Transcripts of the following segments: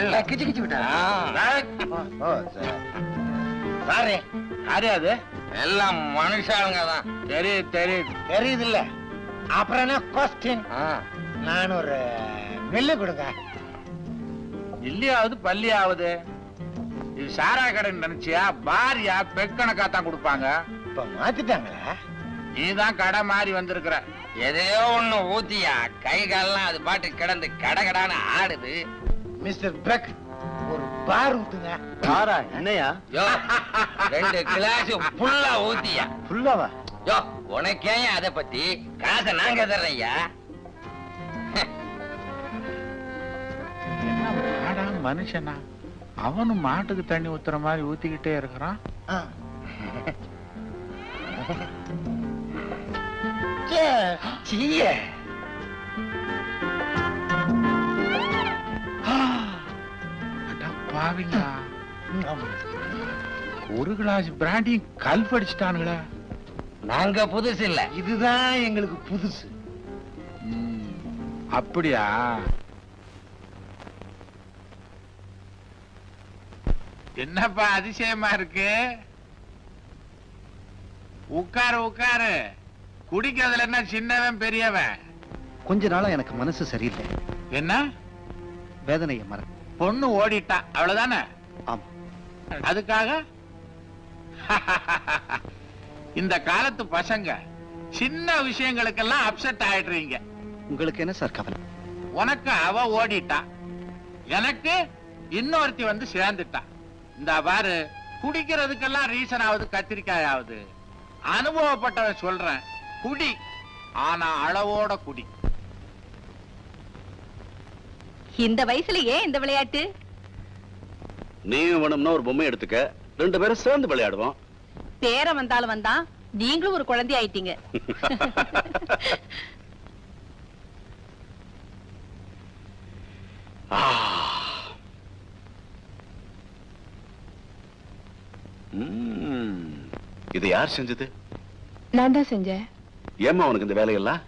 எல்லாம் கிச்சு கிச்சு விட்டா. சாரி, யாரு அது? எல்லாம் மனுஷாளுங்க தான். தெரியுது இல்ல. அப்புறம் என்ன கொஸ்டின்? நான் ஒரு நெல்லு கொடுங்க. இல்லையாவது பள்ளியாவது இது சாரா கடைன்னு நினைச்சியா? பாரியா பெக்கணக்கா தான் கொடுப்பாங்க. இப்ப மாத்திட்டாங்களா? நீதான் கடை மாறி வந்திருக்கிற. எதையோ ஒண்ணு ஊத்தியா கை கால்லாம் அது பாட்டு கிடந்து கடகடான்னு ஆடுது. மிஸ்டர் பெக், ஒரு பார் ஊத்துங்க. பாரா? என்னையா? யோ 2 கிளாஸ் ஃபுல்லா ஊத்தியா. ஃபுல்லாவா? யோ உனக்கே அத பத்தி காசை நாங்க தர்றையா. என்ன மாடா மனுஷனா? அவனும் மாட்டுக்கு தண்ணி ஊத்துற மாதிரி ஊத்திக்கிட்டே இருக்கிறான். பாவிங்க, ஒரு கிளாஸ் பிராண்டியும் கல் படிச்சுட்டானுங்களா? நாங்க புதுசு இல்ல, இதுதான் எங்களுக்கு புதுசு. அப்படியா? என்னப்பா அதிசயமா இருக்கு? உட்காரு உட்காரு. குடிக்கிறதுல என்ன சின்னவன் பெரியவன்? கொஞ்ச நாளா எனக்கு மனசு சரியில்லை. என்ன? வேதனையை மற. பொண்ணு ஓடிட்டா அவ்வளவுதானே? ஆமா. அதுக்காக இந்த காலத்து பசங்க சின்ன விஷயங்களுக்கெல்லாம் அப்செட் ஆயிடுறீங்க. உங்களுக்கு என்ன சார் கவலை? உனக்கு அவ ஓடிட்டா, எனக்கு இன்னொருத்தி வந்து சேர்ந்துட்டா. இந்த பாரு, குடிக்கிறதுக்கெல்லாம் ரீசன் ஆகுது கத்திரிக்காய் ஆகுது. அனுபவப்பட்டவன் சொல்றேன், குடி, ஆனா அளவோட குடி. இந்த வயசுல ஏன் இந்த விளையாட்டு? நீ வேணும்னா ஒரு பொம்மை எடுத்துக்க, 2 பேரும் சேர்ந்து விளையாடுவோம். பேர வந்தாலும் வந்தான், நீங்களும் ஒரு குழந்தை ஆயிட்டீங்க. இது யார் செஞ்சது? நான் தான் செஞ்சேன். ஏம்மா உனக்கு இந்த வேலையெல்லாம்?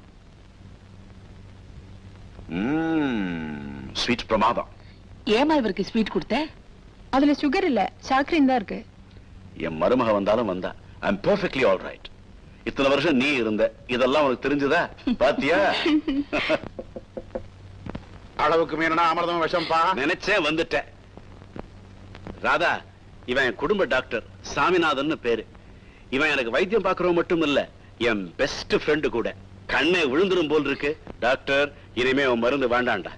ஸ்வீட் பிரமாதம். ஏமா இவருக்கு ஸ்வீட் கொடுத்த? அதுல சுகர் இல்ல, சாக்ரீன் தான் இருக்கு. என் மருமக வந்தாலும் வந்தா, ஐ அம் பெர்ஃபெக்ட்லி ஆல் ரைட். இத்தனை வருஷம் நீ இருந்த, இதெல்லாம் உனக்கு தெரிஞ்சதா? பாத்தியா? அளவுக்கு மீறினா அமிர்தம் விஷம்பா. நினைச்சேன், வந்துட்டேன். ராதா, இவன் என் குடும்ப டாக்டர் சாமிநாதன் பேரு. இவன் எனக்கு வைத்தியம் பார்க்கறவன் மட்டும் இல்ல, என் பெஸ்ட் ஃப்ரெண்டு கூட. கண்ணை விழுந்துரும் போல் இருக்கு. டாக்டர், இனிமே உன் மருந்து வேண்டாண்டா.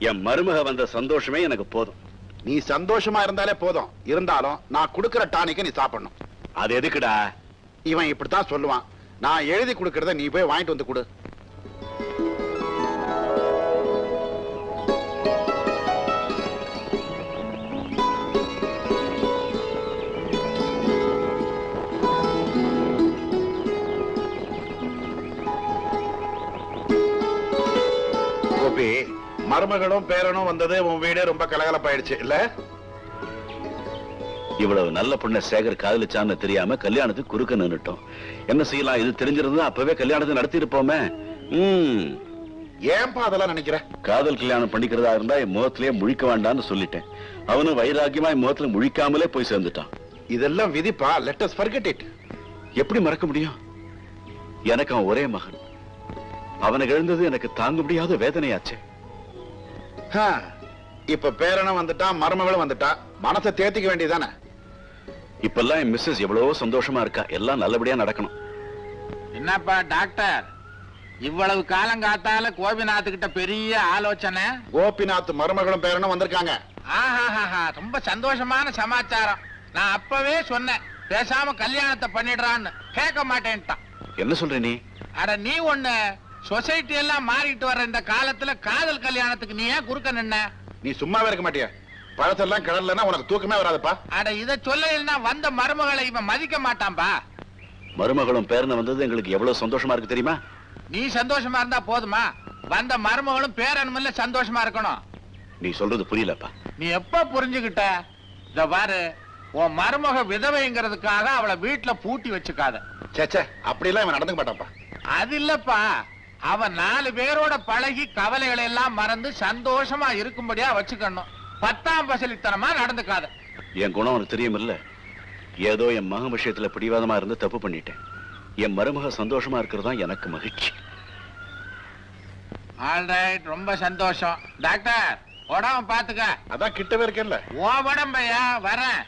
என் மருமக வந்த சந்தோஷமே எனக்கு போதும். நீ சந்தோஷமா இருந்தாலே போதும். இருந்தாலும் நான் கொடுக்கிற டானிக்க நீ சாப்பிடணும். அது எதுக்குடா? இவன் இப்படித்தான் சொல்லுவான். நான் எழுதி கொடுக்கறத நீ போய் வாங்கிட்டு வந்து கொடு. கோபி, மருமகளும் பேரனும் வந்தது உன் வீடே ரொம்ப கலகலப்பாயிடுச்சு இல்ல? இவ்வளவு நல்ல பொண்ண சேகர் காதலிச்சான்னு தெரியாம கல்யாணத்துக்கு குறுக்க நின்னுட்டோம். என்ன செய்யலாம்? இது தெரிஞ்சிருந்தா அப்பவே கல்யாணத்தை நடத்தி இருப்போமே. ஏன்பா அதெல்லாம் நினைக்கிற? காதல் கல்யாணம் பண்ணிக்கிறதா இருந்தா என் முகத்திலேயே முழிக்க வேண்டாம்னு சொல்லிட்டேன். அவனும் வைராக்கியமா என் முகத்துல முழிக்காமலே போய் சேர்ந்துட்டான். இதெல்லாம் விதிப்பா. Let us forget it. எப்படி மறக்க முடியும்? எனக்கு அவன் ஒரே மகன். அவனுக்கு எழுந்தது எனக்கு தாங்க முடியாத வேதனையாச்சே. இப்ப பேரனும் வந்துட்டா, மருமகளும் வந்துட்டா, மனசை தேத்திக்க வேண்டியதானே? இப்பெல்லாம் என் மிஸ்ஸஸ் எவ்வளவோ சந்தோஷமா இருக்கா. எல்லாம் நல்லபடியா நடக்கணும். என்னப்பா டாக்டர், இவ்வளவு காலம் காத்தால கோபிநாத் கிட்ட பெரிய ஆலோசனை? கோபிநாத் மருமகளும் பேரனும் வந்திருக்காங்க. ஆஹா, ரொம்ப சந்தோஷமான சமாச்சாரம். நான் அப்பவே சொன்னேன், பேசாம கல்யாணத்தை பண்ணிடுறான்னு. கேட்க மாட்டேன்ட்டான். என்ன சொல்ற நீ? அட நீ ஒண்ணு, சொசைட்டி எல்லாம் மாறிட்டு வர்ற இந்த காலத்துல காதல் கல்யாணத்துக்கு நீ ஏன் குறுக்க நின்ன? நீ சும்மாவே இருக்க மாட்டியா? பழத்தெல்லாம் கிடலன்னா உனக்கு தூக்கமே வராதுப்பா. அட இத சொல்லலைன்னா வந்த மருமகளை இவன் மதிக்க மாட்டான்பா. மருமகளும் பேரனும் வந்தது எங்களுக்கு எவ்வளவு சந்தோஷமா இருக்கு தெரியுமா? நீ சந்தோஷமா இருந்தா போதுமா? வந்த மருமகளும் பேரனும் சந்தோஷமா இருக்கணும். நீ சொல்றது புரியலப்பா. நீ எப்ப புரிஞ்சுகிட்ட? இத பாரு, உன் மருமக விதவைங்கிறதுக்காக அவளை வீட்டுல பூட்டி வச்சுக்காத. சேச்சே, அப்படி எல்லாம் இவன் நடந்துக்க மாட்டான்ப்பா. அது இல்லப்பா, அவன் 4 பேரோட பழகி கவலைகளை எல்லாம் மறந்து சந்தோஷமா இருக்கும்படியா வச்சுக்கணும். 10ஆம் பசலித்தனமா நடந்துக்காத. என் குணம் உனக்கு தெரியுமில்ல. ஏதோ என் மகன் விஷயத்துல பிடிவாதமா இருந்து தப்பு பண்ணிட்டேன். என் மருமக சந்தோஷமா இருக்கிறது தான் எனக்கு மகிழ்ச்சி. ஆல்ரைட், ரொம்ப சந்தோஷம். டாக்டர், உடம்ப பாத்துக்க. அதான் கிட்டவே இருக்கேன்ல. ஓ உடம்பையா வரேன்.